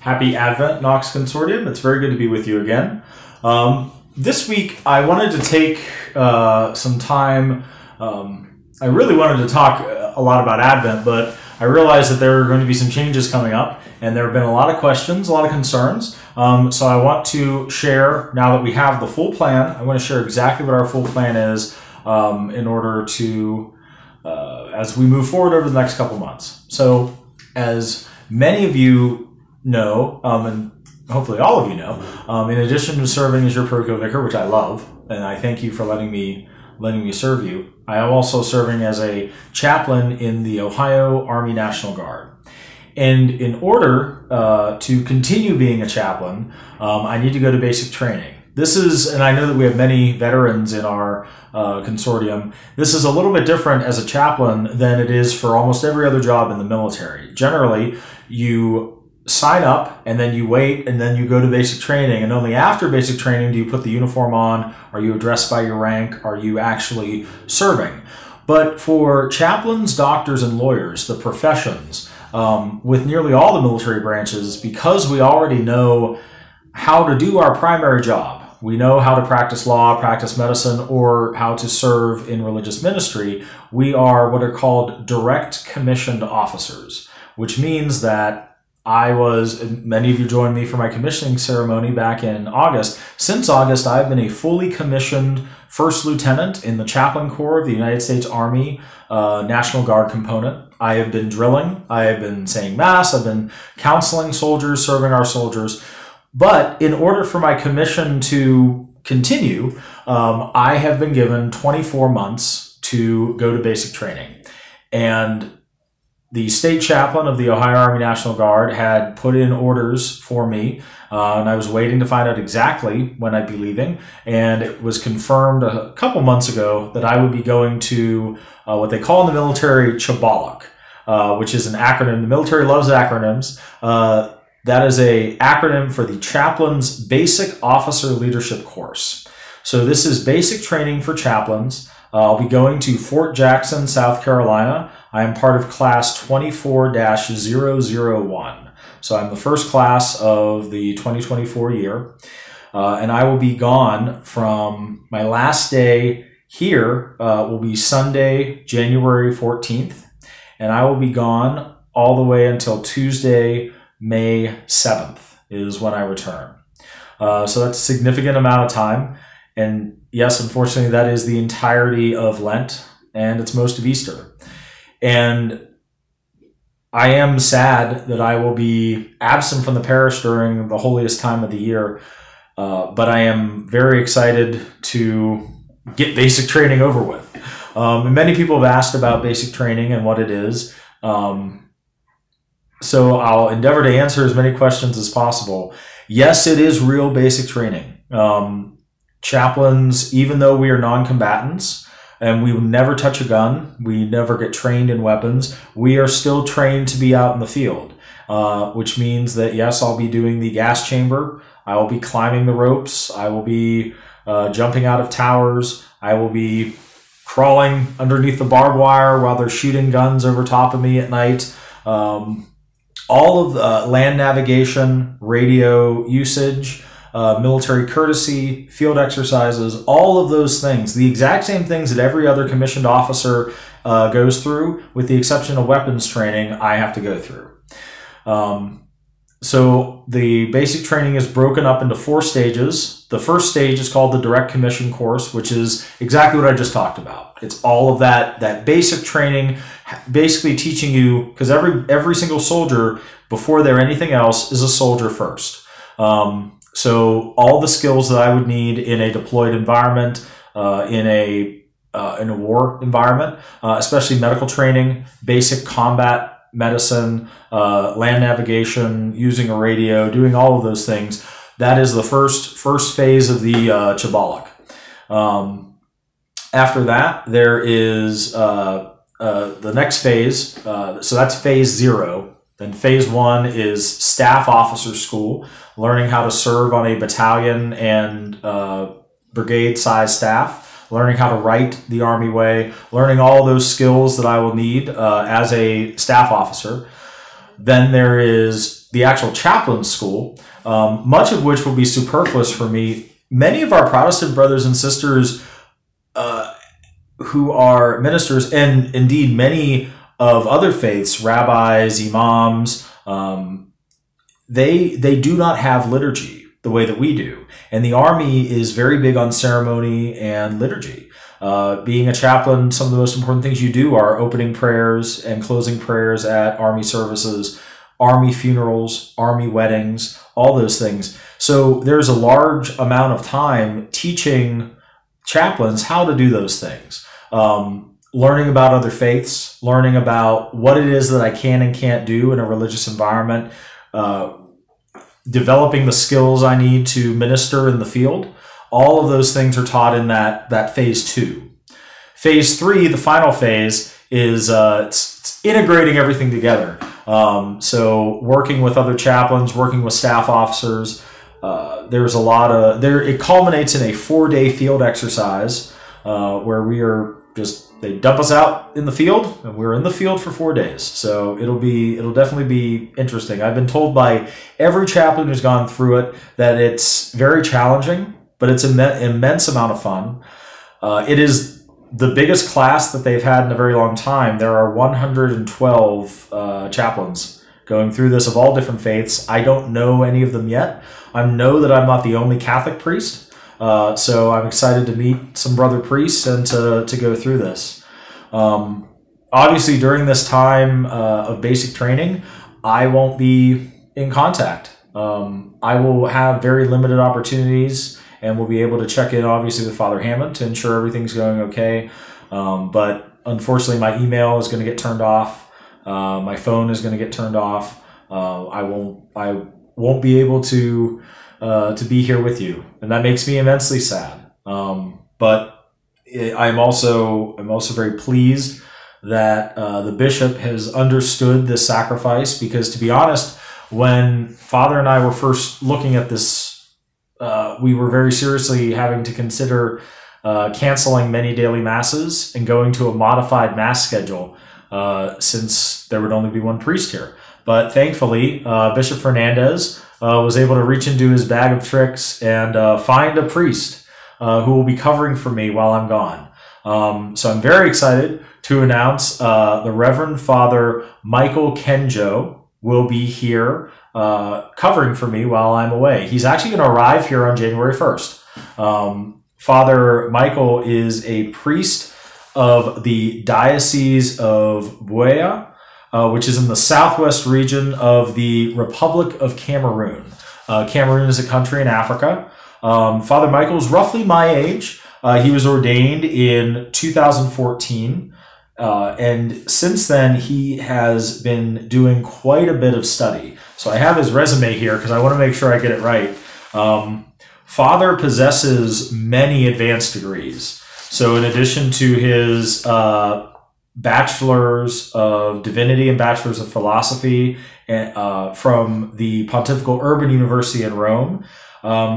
Happy Advent, Knox Consortium. It's very good to be with you again. This week, I wanted to take some time. I really wanted to talk a lot about Advent, but I realized that there are going to be some changes coming up, and there have been a lot of questions, a lot of concerns. So I want to share, now that we have the full plan, I want to share exactly what our full plan is in order to, as we move forward over the next couple months. So as many of you know, and hopefully all of you know, in addition to serving as your parochial vicar, which I love, and I thank you for letting me serve you, I am also serving as a chaplain in the Ohio Army National Guard. And in order to continue being a chaplain, I need to go to basic training. This is, and I know that we have many veterans in our consortium, this is a little bit different as a chaplain than it is for almost every other job in the military. Generally, you sign up and then you wait and then you go to basic training, and only after basic training do you put the uniform on. Are you addressed by your rank? Are you actually serving? But for chaplains, doctors, and lawyers, the professions, with nearly all the military branches, because we already know how to do our primary job, we know how to practice law, practice medicine, or how to serve in religious ministry, we are what are called direct commissioned officers, which means that many of you joined me for my commissioning ceremony back in August. Since August, I've been a fully commissioned first lieutenant in the Chaplain Corps of the United States Army National Guard component. I have been drilling, I have been saying Mass, I've been counseling soldiers, serving our soldiers. But in order for my commission to continue, I have been given 24 months to go to basic training. And the state chaplain of the Ohio Army National Guard had put in orders for me, and I was waiting to find out exactly when I'd be leaving. And it was confirmed a couple months ago that I would be going to what they call in the military Chabalak, which is an acronym. The military loves acronyms. That is an acronym for the Chaplain's Basic Officer Leadership Course. So this is basic training for chaplains. I'll be going to Fort Jackson, South Carolina. I am part of class 24-001. So I'm the first class of the 2024 year. And I will be gone from my last day here will be Sunday, January 14th. And I will be gone all the way until Tuesday, May 7th is when I return. So that's a significant amount of time. And yes, unfortunately, that is the entirety of Lent, and it's most of Easter. And I am sad that I will be absent from the parish during the holiest time of the year, but I am very excited to get basic training over with. And many people have asked about basic training and what it is. So I'll endeavor to answer as many questions as possible. Yes, it is real basic training. Chaplains, even though we are non-combatants and we will never touch a gun, we never get trained in weapons, we are still trained to be out in the field, which means that, yes, I'll be doing the gas chamber, I will be climbing the ropes, I will be jumping out of towers, I will be crawling underneath the barbed wire while they're shooting guns over top of me at night. All of the land navigation, radio usage, military courtesy, field exercises, all of those things, the exact same things that every other commissioned officer goes through, with the exception of weapons training, I have to go through. So the basic training is broken up into 4 stages. The first stage is called the direct commission course, which is exactly what I just talked about. It's all of that basic training, basically teaching you, because every single soldier, before they're anything else, is a soldier first. So all the skills that I would need in a deployed environment, in a war environment, especially medical training, basic combat medicine, land navigation, using a radio, doing all of those things. That is the first phase of the Chabalak. After that, there is the next phase. So that's phase 0. Then phase 1 is staff officer school, learning how to serve on a battalion and brigade size staff, learning how to write the Army way, learning all those skills that I will need as a staff officer. Then there is the actual chaplain school, much of which will be superfluous for me. Many of our Protestant brothers and sisters who are ministers, and indeed many of other faiths, rabbis, imams, they do not have liturgy the way that we do. And the Army is very big on ceremony and liturgy. Being a chaplain, some of the most important things you do are opening prayers and closing prayers at Army services, Army funerals, Army weddings, all those things. So there's a large amount of time teaching chaplains how to do those things. Learning about other faiths, learning about what it is that I can and can't do in a religious environment, developing the skills I need to minister in the field. All of those things are taught in that phase 2. Phase 3, the final phase, is it's integrating everything together. So working with other chaplains, working with staff officers. There's a lot of it culminates in a 4-day field exercise where we are they dump us out in the field, and we're in the field for 4 days. So it'll definitely be interesting. I've been told by every chaplain who's gone through it that it's very challenging, but it's an immense amount of fun. It is the biggest class that they've had in a very long time. There are 112 chaplains going through this of all different faiths. I don't know any of them yet. I know that I'm not the only Catholic priest. So I'm excited to meet some brother priests and to go through this. Obviously, during this time of basic training, I won't be in contact. I will have very limited opportunities, and we'll be able to check in, obviously, with Father Hammond to ensure everything's going okay. But unfortunately, my email is going to get turned off. My phone is going to get turned off. I won't be able to be here with you, and that makes me immensely sad. But I'm also very pleased that the bishop has understood this sacrifice, because, to be honest, when Father and I were first looking at this, we were very seriously having to consider canceling many daily masses and going to a modified mass schedule, since there would only be one priest here. But thankfully, Bishop Fernandez was able to reach into his bag of tricks and find a priest who will be covering for me while I'm gone. So I'm very excited to announce the Reverend Father Michael Kenjo will be here covering for me while I'm away. He's actually going to arrive here on January 1st. Father Michael is a priest of the Diocese of Buea, which is in the southwest region of the Republic of Cameroon. Cameroon is a country in Africa. Father Michael is roughly my age. He was ordained in 2014. And since then, he has been doing quite a bit of study. So I have his resume here because I want to make sure I get it right. Father possesses many advanced degrees. So in addition to his Bachelor's of Divinity and Bachelor's of Philosophy from the Pontifical Urban University in Rome,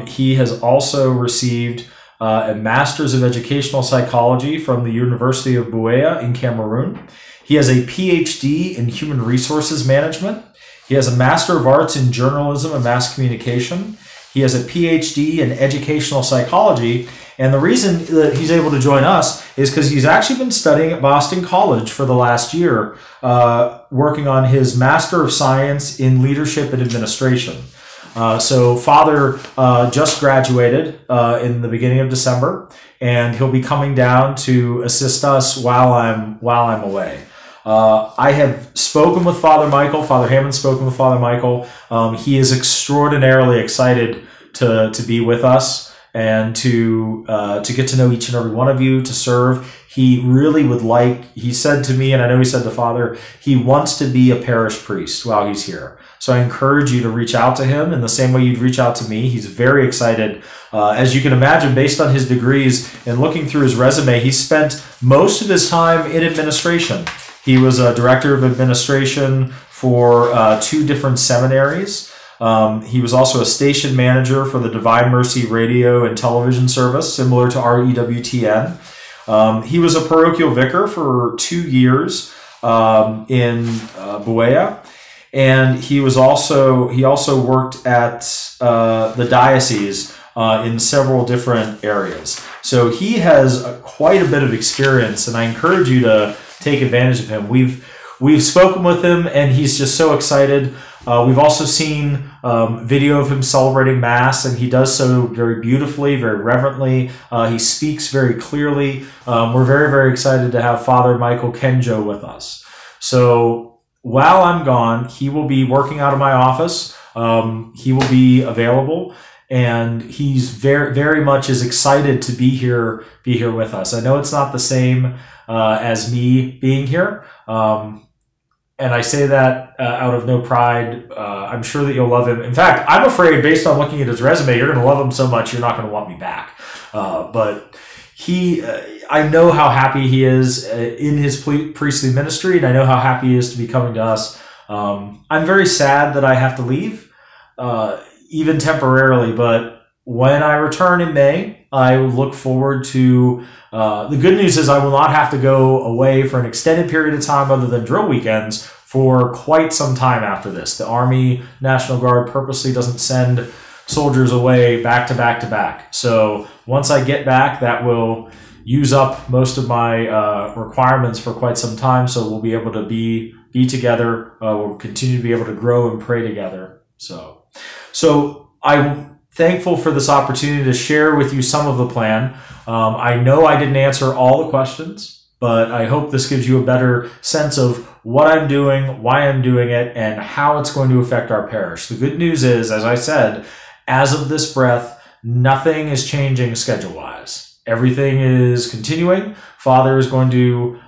he has also received a Master's of Educational Psychology from the University of Buea in Cameroon. He has a PhD in Human Resources Management. He has a Master of Arts in Journalism and Mass Communication. He has a PhD in Educational Psychology. And the reason that he's able to join us is because he's actually been studying at Boston College for the last year, working on his Master of Science in Leadership and Administration. So Father just graduated in the beginning of December, and he'll be coming down to assist us while I'm away. I have spoken with Father Michael. Father Hammond's spoken with Father Michael. He is extraordinarily excited to be with us and to get to know each and every one of you, to serve. He really would like, he said to me, and I know he said to Father, he wants to be a parish priest while he's here. So I encourage you to reach out to him in the same way you'd reach out to me. He's very excited. As you can imagine, based on his degrees and looking through his resume, he spent most of his time in administration. He was a director of administration for 2 different seminaries. He was also a station manager for the Divine Mercy radio and television service, similar to REWTN. He was a parochial vicar for 2 years in Buea. and he also worked at the diocese in several different areas. So he has quite a bit of experience, and I encourage you to take advantage of him. We've spoken with him, and he's just so excited. We've also seen video of him celebrating Mass, and he does so very beautifully, very reverently. He speaks very clearly. We're very, very excited to have Father Michael Kenjo with us. So while I'm gone, he will be working out of my office. He will be available, and he's very, very much is excited to be here with us. I know it's not the same as me being here. And I say that out of no pride. I'm sure that you'll love him. In fact, I'm afraid, based on looking at his resume, you're going to love him so much you're not going to want me back. But I know how happy he is in his priestly ministry, and I know how happy he is to be coming to us. I'm very sad that I have to leave, even temporarily, but when I return in May, I look forward to, the good news is I will not have to go away for an extended period of time other than drill weekends for quite some time after this. The Army National Guard purposely doesn't send soldiers away back to back to back. So once I get back, that will use up most of my requirements for quite some time. So we'll be able to be together. We'll continue to be able to grow and pray together. So I'm thankful for this opportunity to share with you some of the plan. I know I didn't answer all the questions, but I hope this gives you a better sense of what I'm doing, why I'm doing it, and how it's going to affect our parish. The good news is, as I said, as of this breath, nothing is changing schedule-wise. Everything is continuing. Father is going to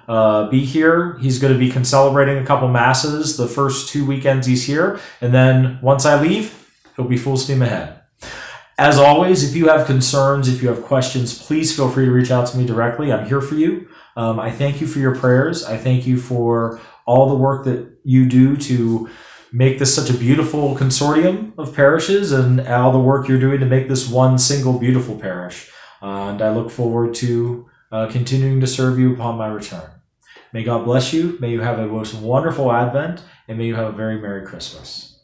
be here. He's going to be celebrating a couple masses the first 2 weekends he's here, and then once I leave, he'll be full steam ahead. As always, if you have concerns, if you have questions, please feel free to reach out to me directly. I'm here for you. I thank you for your prayers. I thank you for all the work that you do to make this such a beautiful consortium of parishes, and all the work you're doing to make this one single beautiful parish. And I look forward to continuing to serve you upon my return. May God bless you. May you have a most wonderful Advent, and may you have a very Merry Christmas.